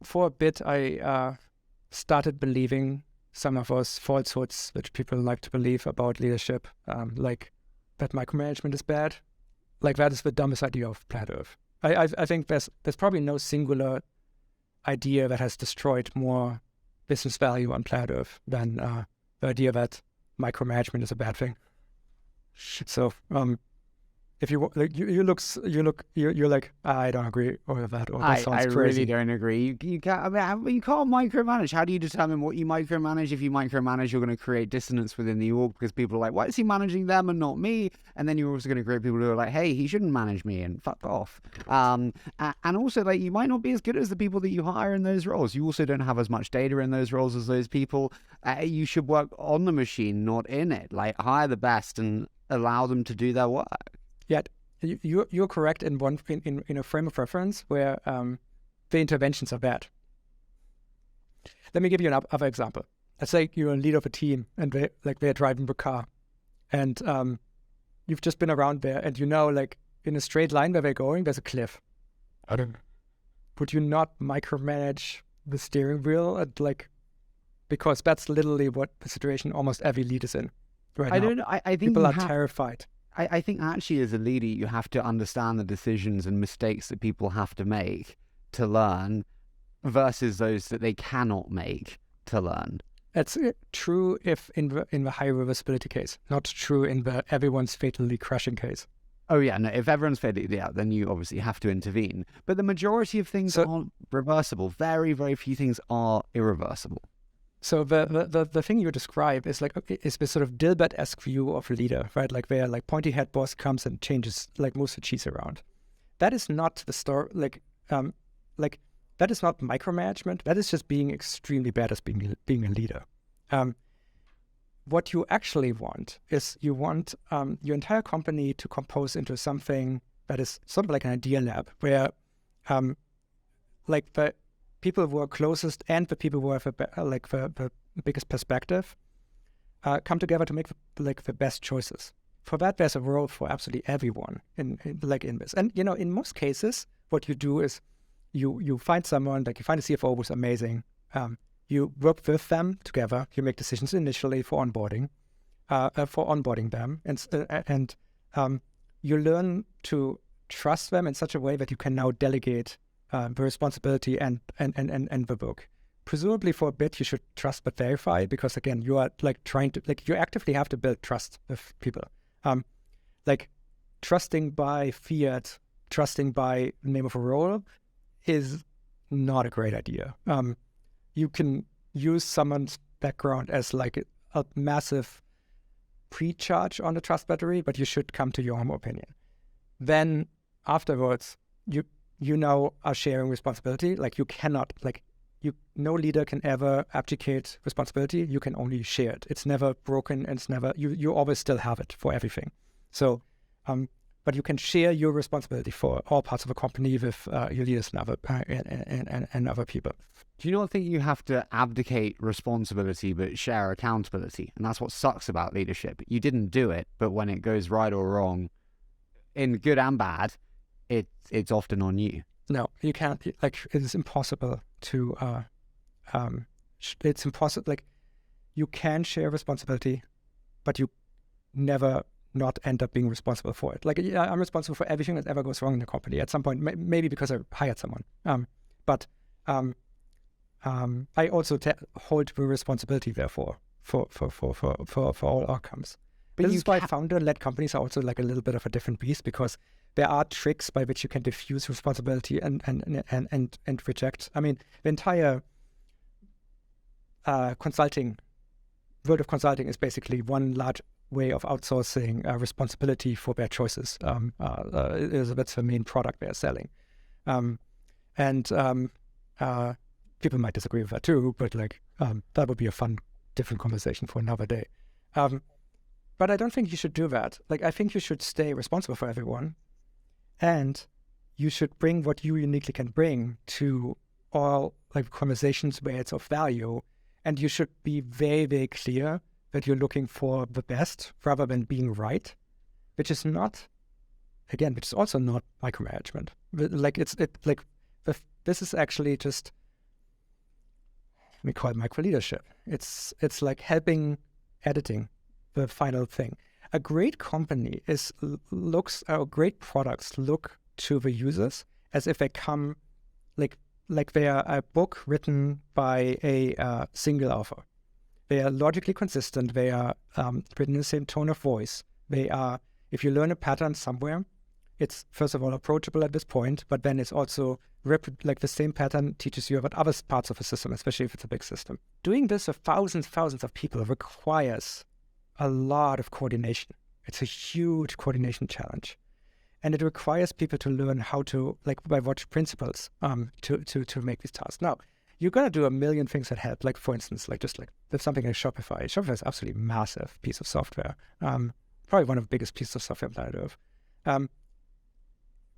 for a bit, I started believing some of those falsehoods which people like to believe about leadership, like that micromanagement is bad. Like that is the dumbest idea of planet Earth. I think there's probably no singular idea that has destroyed more business value on planet Earth than the idea that micromanagement is a bad thing. So if you like, you're like, I don't agree with that, or that sounds I crazy. really don't agree. You can't. I mean, you can't micromanage. How do you determine what you micromanage? If you micromanage, you're going to create dissonance within the org because people are like, "Why is he managing them and not me?" And then you're also going to create people who are like, "Hey, he shouldn't manage me," and fuck off. And also, like, you might not be as good as the people that you hire in those roles. You also don't have as much data in those roles as those people. You should work on the machine, not in it. Like, hire the best and allow them to do their work. Yet you're correct in in a frame of reference where the interventions are bad. Let me give you another example. Let's say you're a leader of a team and they're driving the car, and you've just been around there, and like in a straight line where they're going, there's a cliff. Would you not micromanage the steering wheel because that's literally what the situation almost every leader is in right now. I think people are terrified. I think actually as a leader, you have to understand the decisions and mistakes that people have to make to learn versus those that they cannot make to learn. That's true if in the high reversibility case, not true in the everyone's fatally crashing case. Oh yeah, no, if everyone's fatally out, then you obviously have to intervene. But the majority of things aren't reversible. Very, very few things are irreversible. So the thing you describe is is this sort of Dilbert-esque view of a leader, right? Like where pointy head boss comes and changes moves the cheese around. That is not the story. That is not micromanagement. That is just being extremely bad at being a leader. What you actually want is you want your entire company to compose into something that is sort of like an idea lab where the people who are closest and the people who have the biggest perspective come together to make the best choices. For that, there's a role for absolutely everyone in this. And in most cases, what you do is you find someone, you find a CFO who's amazing. You work with them together. You make decisions initially for onboarding them, and you learn to trust them in such a way that you can now delegate the responsibility and the work. Presumably for a bit you should trust but verify, because again you are trying to you actively have to build trust with people. Trusting by fiat, trusting by the name of a role is not a great idea. You can use someone's background as a massive pre-charge on the trust battery, but you should come to your own opinion. Then afterwards you now are sharing responsibility. You cannot, no leader can ever abdicate responsibility. You can only share it. It's never broken, and it's never, you always still have it for everything. So, but you can share your responsibility for all parts of a company with your leaders and other people. Do you not think you have to abdicate responsibility but share accountability? And that's what sucks about leadership. You didn't do it, but when it goes right or wrong, in good and bad, it's often on you. No, you can't. It is impossible to. It's impossible. You can share responsibility, but you never not end up being responsible for it. I'm responsible for everything that ever goes wrong in the company at some point. Maybe because I hired someone. But I also hold the responsibility, therefore, for all outcomes. But this is why founder-led companies are also a little bit of a different beast, because there are tricks by which you can diffuse responsibility and reject. I mean, the entire world of consulting is basically one large way of outsourcing responsibility for their choices. That's the main product they're selling. People might disagree with that too, but that would be a fun, different conversation for another day. But I don't think you should do that. I think you should stay responsible for everyone, and you should bring what you uniquely can bring to all conversations where it's of value, and you should be very, very clear that you're looking for the best rather than being right, which is also not micromanagement. This is actually just we call it micro leadership. It's like helping editing the final thing. A great company great products look to the users as if they come like they are a book written by a single author. They are logically consistent. They are written in the same tone of voice. They are, if you learn a pattern somewhere, it's first of all approachable at this point, but then it's also like the same pattern teaches you about other parts of the system, especially if it's a big system. Doing this with thousands of people requires a lot of coordination. It's a huge coordination challenge. And it requires people to learn how to, like by what principles, to make these tasks. Now, you're going to do a million things that help. Like, for instance, there's something like Shopify. Shopify is absolutely massive piece of software. Probably one of the biggest pieces of software on planet Earth.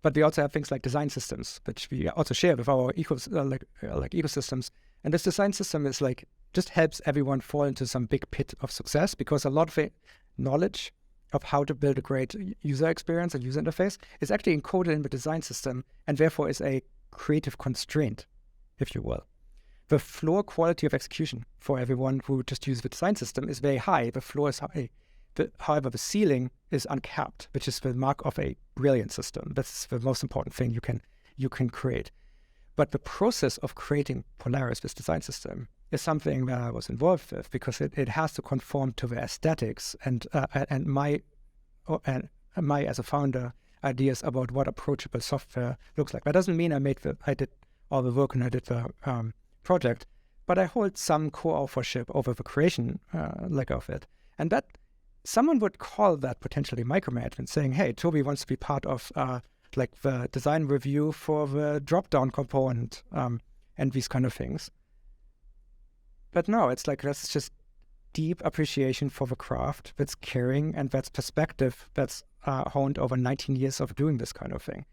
But we also have things like design systems, which we also share with our ecosystems. And this design system is like, just helps everyone fall into some big pit of success, because a lot of the knowledge of how to build a great user experience and user interface is actually encoded in the design system, and therefore is a creative constraint, if you will. The floor quality of execution for everyone who just uses the design system is very high. The floor is high. However, the ceiling is uncapped, which is the mark of a brilliant system. That's the most important thing you can create. But the process of creating Polaris, this design system, is something that I was involved with, because it has to conform to the aesthetics and my as a founder ideas about what approachable software looks like. That doesn't mean I did all the work and I did the project, but I hold some co-authorship over the creation of it, and that someone would call that potentially micromanagement, saying, "Hey, Toby wants to be part of the design review for the drop-down component and these kind of things." But no, it's like, that's just deep appreciation for the craft, that's caring, and that's perspective that's honed over 19 years of doing this kind of thing.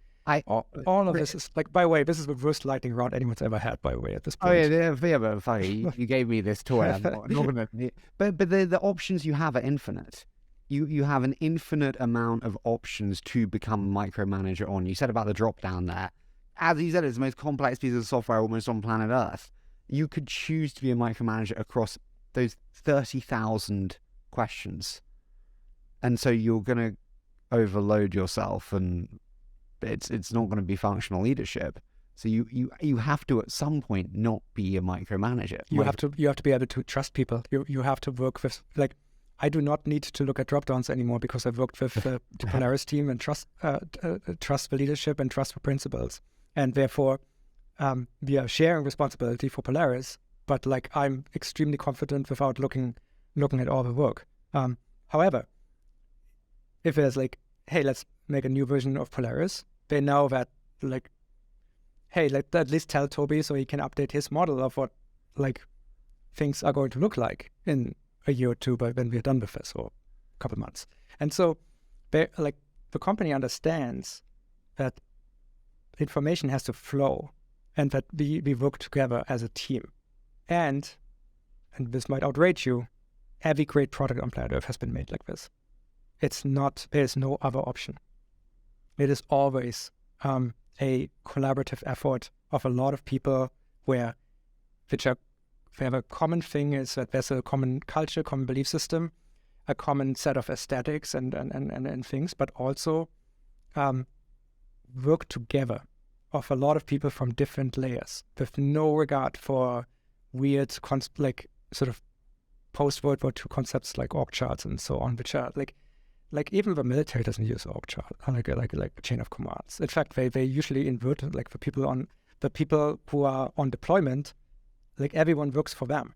All of this is like, by the way, this is the worst lightning round anyone's ever had, by the way, at this point. Oh yeah, but funny. You gave me this toy. I'm not gonna. But the options you have are infinite. You have an infinite amount of options to become a micromanager on. You said about the drop down there. As you said, it's the most complex piece of software almost on planet Earth. You could choose to be a micromanager across those 30,000 questions. And so you're going to overload yourself, and it's not going to be functional leadership. So you have to at some point not be a micromanager. You have to be able to trust people. You have to work with, like, I do not need to look at drop downs anymore, because I've worked with the Polaris team and trust the leadership and trust the principles. And therefore, we are sharing responsibility for Polaris, but like, I'm extremely confident without looking at all the work. However, if there's like, hey, let's make a new version of Polaris, they know that, like, hey, let's at least tell Toby so he can update his model of what like things are going to look like in a year or two, by when we're done with this, or a couple of months. And so the company understands that information has to flow, and that we work together as a team. And this might outrage you, every great product on planet Earth has been made like this. There's no other option. It is always a collaborative effort of a lot of people, where a common thing is that there's a common culture, common belief system, a common set of aesthetics and things, but also work together of a lot of people from different layers, with no regard for weird sort of post-World War II concepts like org charts and so on, which are like even the military doesn't use org chart, like a chain of commands. In fact, they usually invert, like, the people who are on deployment, like, everyone works for them.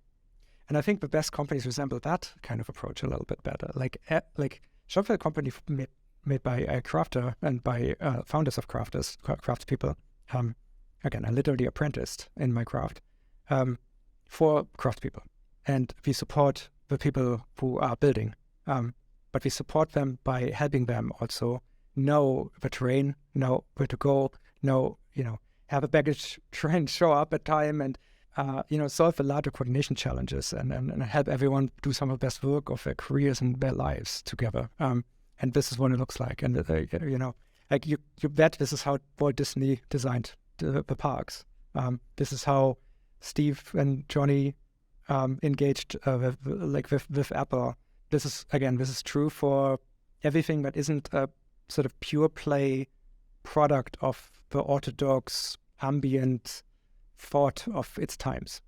And I think the best companies resemble that kind of approach a little bit better. Like Shopify, company made by a crafter and by founders of craftspeople. Again, I literally apprenticed in my craft for craftspeople. And we support the people who are building. But we support them by helping them also know the terrain, know where to go, have a baggage train show up at time, and solve the larger coordination challenges, and help everyone do some of the best work of their careers and their lives together. And this is what it looks like. And you bet this is how Walt Disney designed the parks. This is how Steve and Johnny engaged with Apple. This is true for everything that isn't a sort of pure play product of the orthodox ambient thought of its times.